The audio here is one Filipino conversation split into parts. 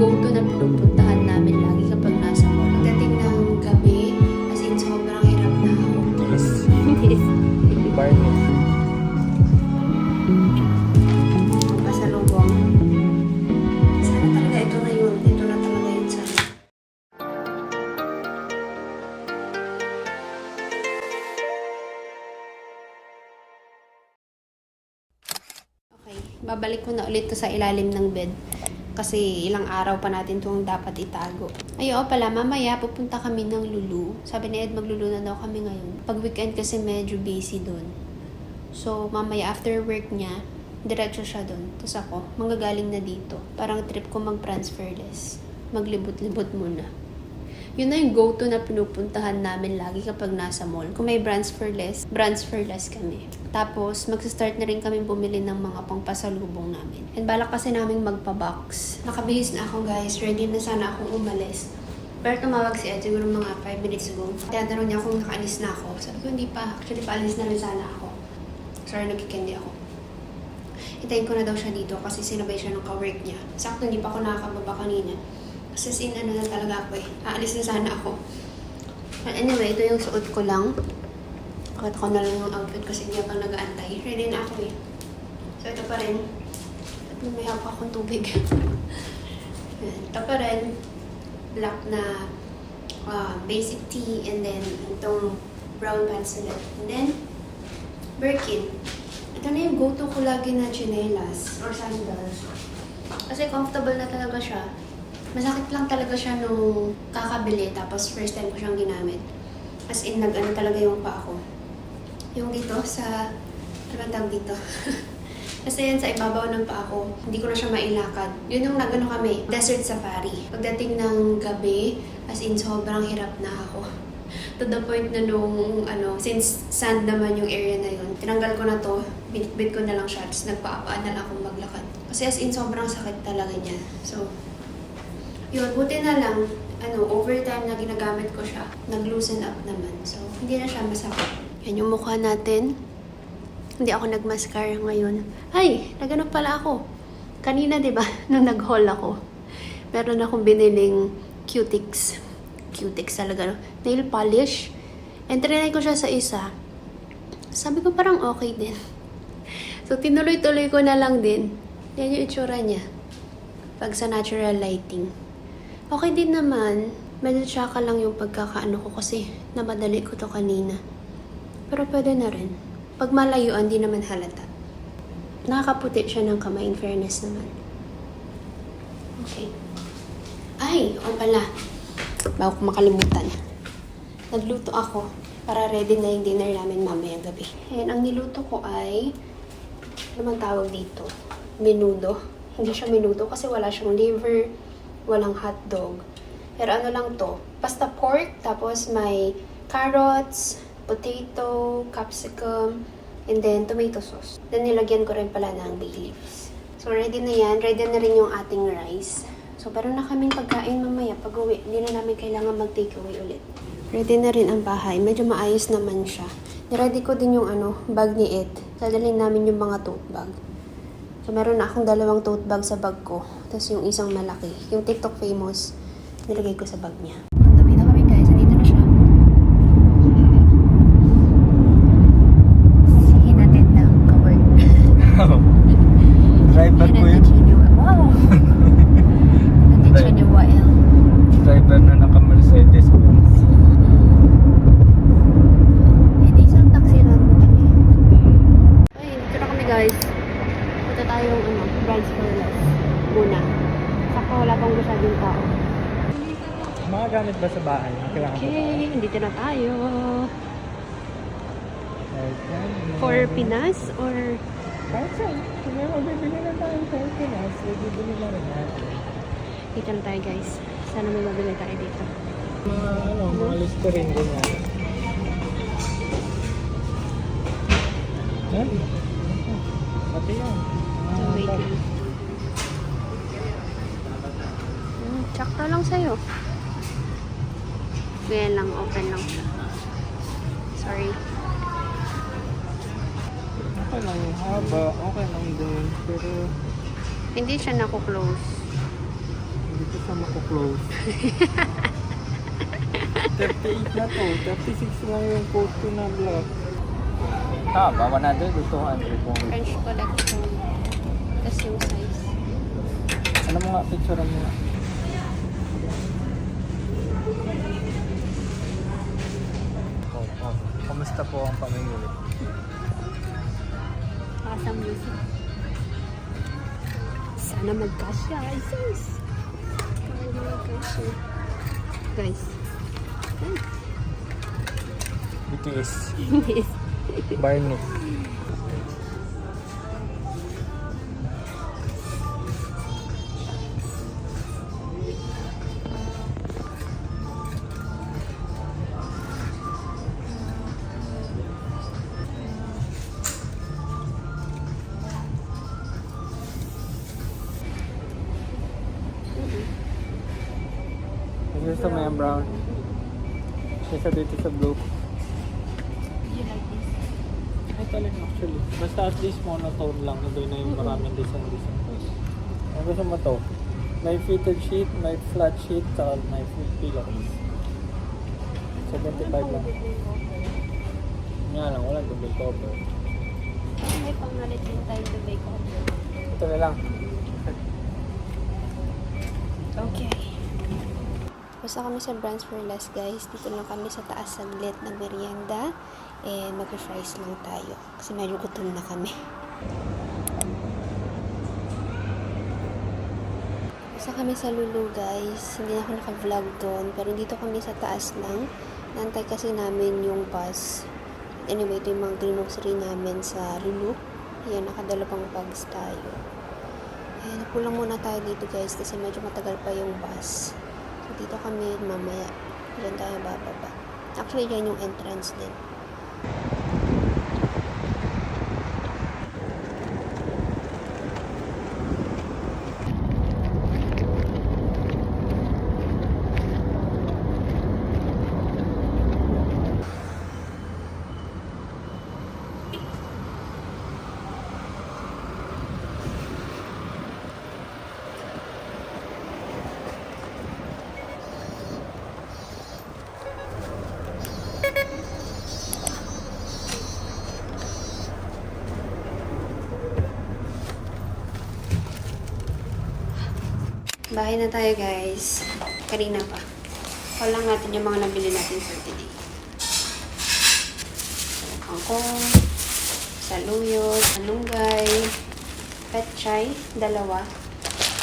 go-to na pinupuntahan namin lagi kapag nasa mall. Pagdating ng gabi, as in sobrang hirap na ako. Yes. Barnes. Pasalubong. Sana talaga ito na yun. Ito na talaga yun sana. Okay, babalik ko na ulit to sa ilalim ng bed. Kasi ilang araw pa natin itong dapat itago. Ay, oo pala, mamaya pupunta kami ng Lulu. Sabi ni Ed, maglulu na daw kami ngayon. Pag weekend kasi medyo busy doon. So, mamaya after work niya, diretso siya doon. Tapos ako, manggagaling na dito. Parang trip ko mag-transferless. Maglibot-libot muna. Yun na yung go-to na pinupuntahan namin lagi kapag nasa mall. Kung may transferless kami. Tapos, magsa-start na rin kami bumili ng mga pangpasalubong namin. And balak kasi namin magpa-box. Nakabihis na ako guys. Ready na sana akong umalis. Pero tumawag si Ed siguro mga 5 minutes ago. Tinatanong niya kung nakaalis na ako. Sabi ko, hindi pa. Actually, paalis na rin sana ako. Sorry, nagkikendi ako. Itayin ko na daw siya dito kasi sinabay siya ng ka-work niya. Sakto, hindi pa ako nakakababa kanina. Kasi sin ano na talaga ako eh. Aalis na sana ako. But anyway, ito yung suot ko lang. Pakita ko na lang yung outfit kasi hindi ako nag-aantay. Ready na ako eh. So ito pa rin. At may hapa akong tubig. Ito pa rin. Black na basic tee. And then itong brown pants ulit. And then Birkin. Ito na yung go-to ko lagi na chinelas or sandals. Kasi comfortable na talaga siya. Masakit lang talaga siya nung kakabili, tapos first time ko siyang ginamit. As in, nag-ano talaga yung paa ko. Yung dito sa, ano ba tawag dito? Kasi yan sa ibabaw ng paa ko, hindi ko na siya mailakad. Yun yung nag-ano kami, desert safari. Pagdating ng gabi, as in, sobrang hirap na ako. To the point na nung, since sand naman yung area na yun, tinanggal ko na to, binitbit ko na lang siya, tapos nagpaapaan na lang akong maglakad. Kasi as in, sobrang sakit talaga niya. So, yun, buti na lang, overtime na ginagamit ko siya, nag-loosen up naman. So, hindi na siya masakit. Yan yung mukha natin. Hindi ako nag-mascara ngayon. Ay, nagano pala ako. Kanina, di ba, nung nag-haul ako, meron akong biniling Cutix. Cutix talaga, no? Nail polish. And trinay ko siya sa isa. Sabi ko parang okay din. So, tinuloy-tuloy ko na lang din. Yan yung itsura niya. Pag sa natural lighting. Okay din naman. Medyo tsaka lang yung pagkakaano ko kasi namadali ko to kanina. Pero pwede na rin. Pag malayuan, di naman halata. Nakakaputi siya ng kamay, in fairness naman. Okay. Ay, o pala. Bago ko makalimutan. Nagluto ako para ready na yung dinner namin mamayang gabi. And ang niluto ko ay, ano man tawag dito? Menudo. Hindi siya menudo kasi wala siyang liver, walang hotdog. Pero ano lang to, basta pork, tapos may carrots, potato, capsicum, and then tomato sauce. Then nilagyan ko rin pala ng bay leaves. So ready na yan, ready na rin yung ating rice. So meron na kaming pagkain mamaya pag uwi. Hindi na namin kailangan mag-takeaway ulit. Ready na rin ang bahay, medyo maayos naman siya. Niready ko din yung bag ni Ed. Dadalhin namin yung mga tote bag. So, meron na akong 2 tote bag sa bag ko. Tapos yung isang malaki. Yung TikTok famous, nilagay ko sa bag niya. Tabi na kami guys. Nandito na siya. Sihin natin ng ka-work. Driver ko yun. Wow! Nandito siya ni Wael. Driver na naka-Mercedes Benz. Hindi isang taxi lang kami. Ay, dito na kami guys. Punta tayong transferless muna. Saka wala pang masyadong tao. Mga gamit ba sa bahay? Kailangan Okay, dito na tayo. For Pinas or kahit saan. Kung may mabibili na tayo sa Pinas, bibili na rin natin. dito na tayo guys. Sana may mabili tayo dito. Mga listerine din yan. Yan. Pati yan. So, waiting. Tsakta lang sa'yo. Ganyan lang, open lang siya. Sorry. Okay lang yung haba, okay lang din. Pero Hindi siya naku-close. hindi ko siya mako-close. 38 na to. 36 lang yung coat ko na black. Ba 100 o 200 po. French collection. Tapos yung size. Ano mo nga picture mo nga? Kamusta po ang pamimili? Pasang music. Sana magkasya. Isis! Sana magkasya. Guys. BTS. Yes. Barney. Gusto mo yung brown? Kesa dito sa blue. You like this? Ay talaga actually. Basta at least monotone lang. Ito na yung maraming design. Ang gusto mo to? May fitted sheet, may flat sheet, saka may pillow. 75 lang. Nga lang, wala double cover. May pangalit din tayo to bake on. Ito na lang. Okay. Basta kami sa Brands for Less, guys. Dito lang kami sa taas saglit ng merienda. And mag-fries lang tayo. Kasi medyo gutom na kami. Basta kami sa Lulu, guys. Hindi na ako naka-vlog doon. Pero dito kami sa taas lang. Nantay kasi namin yung bus. Anyway, ito yung mga grocery namin sa Lulu. Ayan, nakadala pang bags tayo. Ayan, napulang muna tayo dito, guys. Kasi medyo matagal pa yung bus. So, dito kami mamaya. Diyan tayo bababa. Actually, dyan yung entrance din. Bahay na tayo, guys. Kanina pa. Call lang natin yung mga nabili natin for today. Kangkong, saluyot, malunggay, petchay, dalawa.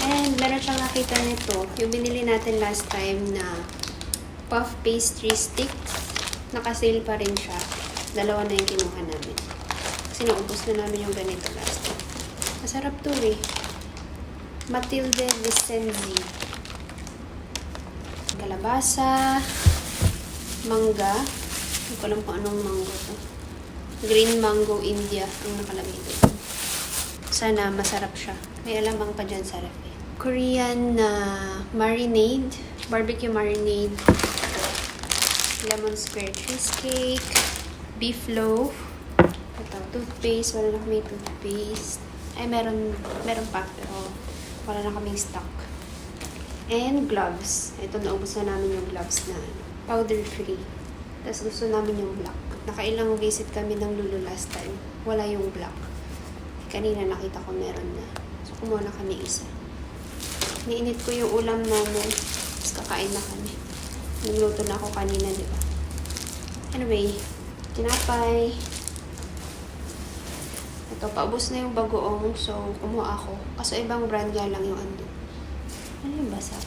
And meron siyang nakita nito. Yung binili natin last time na puff pastry sticks. Naka-sale pa rin siya. Dalawa na yung kinuha namin. Kasi naubos na namin yung ganito last time. Masarap to eh. Matilde Vicenzi. Kalabasa, mangga. Hindi ko alam kung anong mango to. Green mango India ang nakalagay dito. Sana masarap siya. May alamang pa dyan sa ref. Korean na marinade. Barbecue marinade. Lemon square cheesecake. Beef loaf. Ito, toothpaste. Wala na kami toothpaste. Ay, meron pa. Pero wala na kaming stock. And gloves. Ito, naubos na namin yung gloves na powder free. Tapos gusto namin yung black. Nakailang visit kami ng Lulu last time. Wala yung black. Kanina nakita ko meron na. So, kumuha na kami isa. Niinit ko yung ulam namin. Tapos kakain na kami. Nagluto na ako kanina, di ba? Anyway, tinapay. Ito, paubos na yung bagoong. So, kumuha ako. Kaso ibang brand nga lang yung ando. Ano yung basa?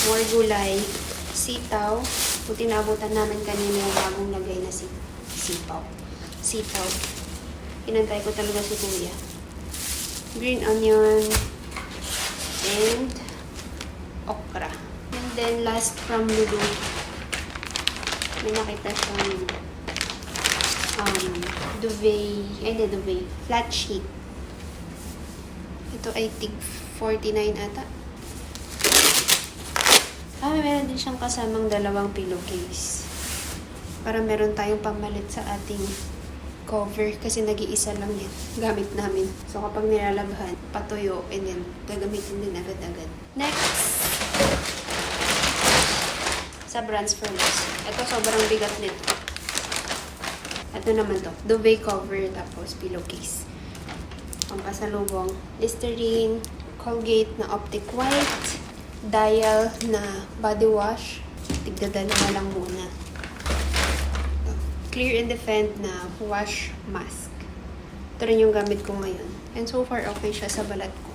More gulay. Sitaw. Kung tinabutan namin kanina yung bagong lagay na sipaw. Sitaw. Inantay ko talaga si Kuya. Green onion. And okra. And then last from Lulu. May nakita siyang duvet, duvet, flat sheet. Ito ay tig 49 ata. Meron din siyang kasamang dalawang pillowcase. Para meron tayong pamalit sa ating cover kasi nag-iisa lang yan gamit namin. So kapag nilalabhan, patuyo and then gagamitin din agad-agad. Next! Sa Brands Furnace. Ito sobrang bigat nito. Ito naman to. Duvet cover tapos pillowcase. Pampasalubong. Listerine, Colgate na Optic White, Dial na body wash. Tigdadalawa lang muna. Ito. Clear and Defend na wash mask. Ito rin yung gamit ko ngayon. And so far, okay siya sa balat ko.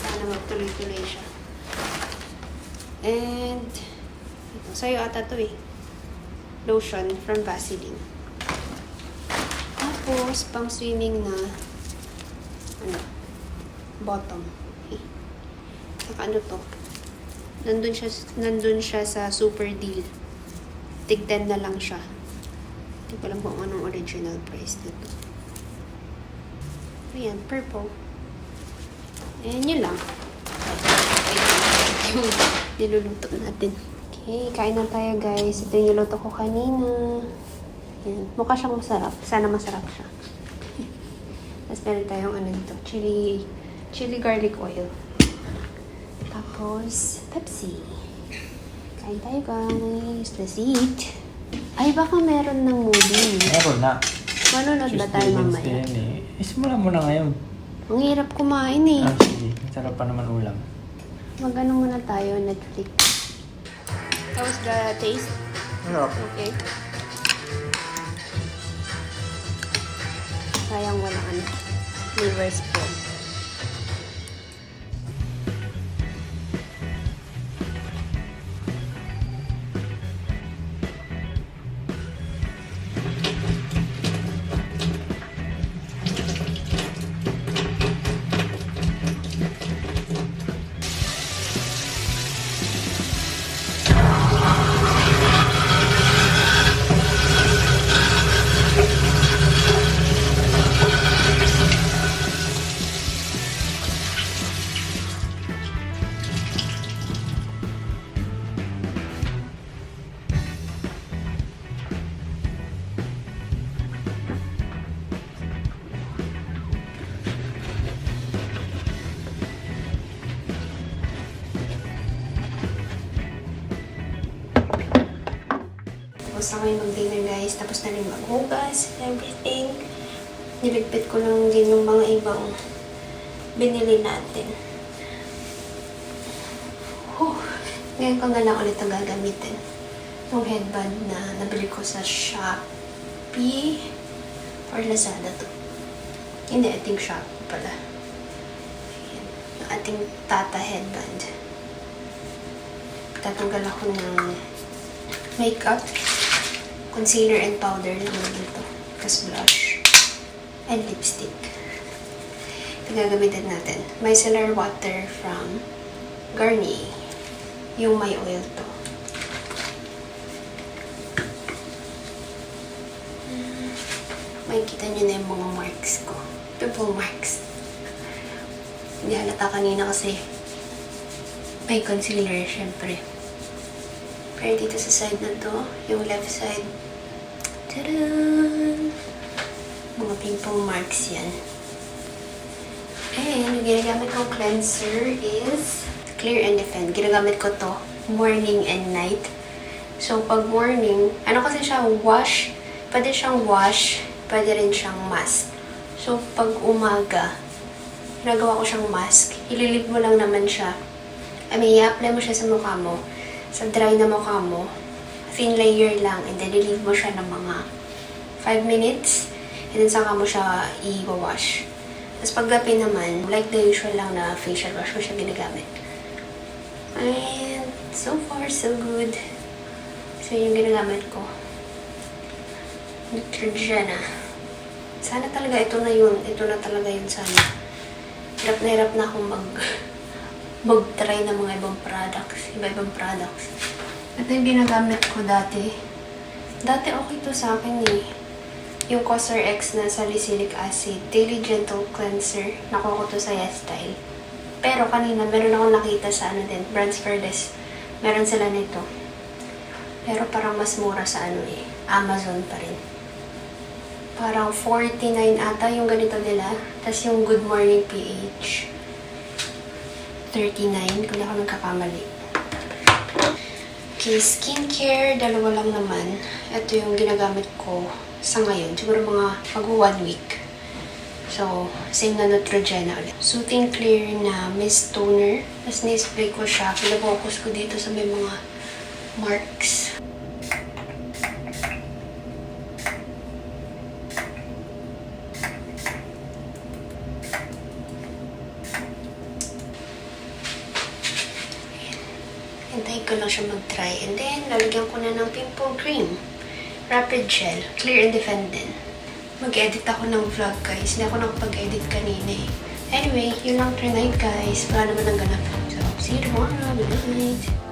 Sana magtuloy-tuloy siya. And ito, sa'yo ata to eh. Lotion from Vaseline. Tapos, pang swimming na bottom. Okay. Saka ano to? Nandun siya sa super deal. Tig 10 na lang siya. Hindi ko alam kung anong original price nito. Ayan, purple. And yun lang. Yung niluluto natin. Okay, kain na tayo guys. Ito yung niluto ko kanina. Ayan. Mukha siyang masarap. Sana masarap siya. Tapos meron tayong ano dito. Chili garlic oil. Tapos, Pepsi. Kain tayo guys. Let's eat. Ay, baka meron ng movie. Meron na. Manonood ba tayo mamaya? Isimula mo na ngayon. Ang hirap kumain eh. Sige. Sarap pa naman ulam. Mag-ano muna tayo, Netflix. How's the taste? Sarap. Okay. Sayang wala ano. Liver spoon. Tapos na kayo mag-dinner guys. Tapos na rin maghugas and everything. Niligpit ko lang din yung mga ibang binili natin. Ngayon ko na lang ulit ang gagamitin. Yung headband na nabili ko sa Shopee or Lazada to. Hindi, I think Shopee pala. Ayan. Yung ating Tata headband. Tatanggal ako ng makeup, concealer and powder lang dito. Tapos blush. And lipstick. Ito gagamitin natin. Micellar water from Garnier. Yung may oil to. Makikita nyo na yung mga marks ko. Pimple marks. Hindi halata kanina kasi may concealer, syempre. Pero dito sa side na to, yung left side, tadaan! Mga pimple marks yan. And yung ginagamit kong cleanser is Clear and Defend. Ginagamit ko to morning and night. So, pag morning, ano kasi siya, wash. Pwede siyang wash, pwede rin siyang mask. So, pag umaga, ginagawa ko siyang mask. Ililip mo lang naman siya. I-apply mo siya sa mukha mo. Sa dry na mukha mo, thin layer lang, and then i-leave mo siya ng mga 5 minutes, and then saka mo siya i-wash. Tapos paggabi naman, like the usual lang na facial wash ko siya ginagamit. And so far, so good. So yung ginagamit ko. Neutrogena. Sana talaga ito na yun. Ito na talaga yun sana. Hirap na akong mag-try ng mga ibang products. Iba-ibang products. Ito yung ginagamit ko dati. Dati okay to sa akin eh. Yung Cosr X na salicylic acid. Daily Gentle Cleanser. Nakuha ko to sa YesStyle. Pero kanina, meron akong nakita sa ano din. Brands Furnace. Meron sila nito. Pero parang mas mura sa ano eh. Amazon pa rin. Parang 49 ata yung ganito nila. Tapos yung Good Morning PH. 39, kung ako nagkakamali. Okay, skincare, dalawa lang naman. Ito yung ginagamit ko sa ngayon. Siguro mga mag-1 week. So, same na Neutrogena ulit. Soothing Clear na mist toner. Tapos ni-spray ko siya. Pinapokus ko dito sa may mga marks. Hintayin ko lang siya mag-dry. And then, lalagyan ko na ng pimple cream. Rapid Gel. Clear and Defend din. Mag-edit ako ng vlog, guys. Hindi ako nakapag-edit kanina eh. Anyway, yun lang tonight, guys. Wala naman ang ganap. So, see you tomorrow. Good night.